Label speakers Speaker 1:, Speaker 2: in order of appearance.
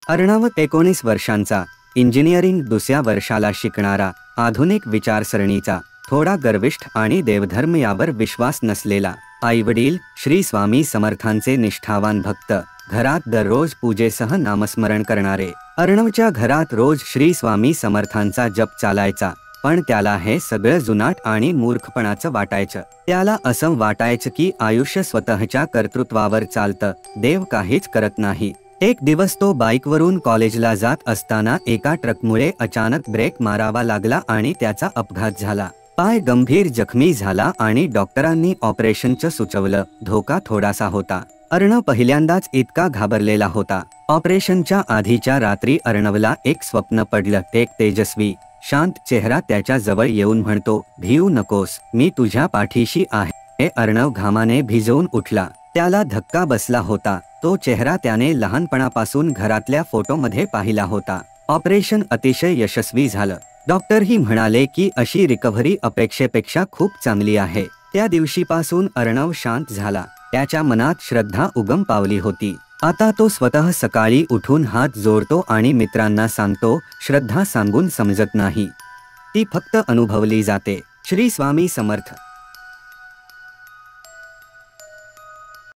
Speaker 1: अर्णव 19 वर्षांचा, इंजिनिअरिंग दुसऱ्या वर्षाला शिकणारा, आधुनिक विचारसरणीचा, थोडा गर्विष्ठ आणि देवधर्म यावर विश्वास नसलेला, आईवडील श्री स्वामी समर्थांचे निष्ठावान भक्त, घरात दररोज पूजेसह नामस्मरण करणारे। अर्णवच्या घरात रोज श्री स्वामी समर्थांचा जप चालायचा, पण त्याला हे सगळं जुनाट आणि मूर्खपणाचं वाटायचं। त्याला असं वाटायचं की आयुष्य स्वतःच्या कर्तृत्वावर चालतं, देव काहीच करत नाही। एक दिवस तो बाईकवरून कॉलेजला जात असताना एका ट्रकमुळे अचानक ब्रेक मारावा लागला आणि त्याचा अपघात झाला। पाय गंभीर जखमी झाला आणि डॉक्टरांनी ऑपरेशनचं सुचवलं। धोका थोडासा होता। अर्णव पहिल्यांदाच इतका घाबरलेला होता। ऑपरेशनच्या आधीच्या रात्री अर्णवला एक स्वप्न पडलं। एक तेजस्वी, शांत चेहरा त्याच्या जवळ येऊन म्हणतो, भिऊ नकोस, मी तुझ्या पाठीशी आहे। अर्णव घामाने भिजवून उठला। त्याला धक्का बसला होता। तो चेहरा त्याने लहानपणापासून घरातल्या फोटोमध्ये पाहिला होता। ऑपरेशन अतिशय यशस्वी झालं। डॉक्टरही म्हणाले की अशी रिकव्हरी अपेक्षेपेक्षा खूप चांगली आहे। त्या दिवशीपासून अर्णव शांत झाला। त्याच्या मनात श्रद्धा उगम पावली होती। आता तो स्वतः सकाळी उठून हात जोडतो आणि मित्रांना सांगतो, श्रद्धा सांगून समजत नाही, ती फक्त अनुभवली जाते। श्री स्वामी समर्थ।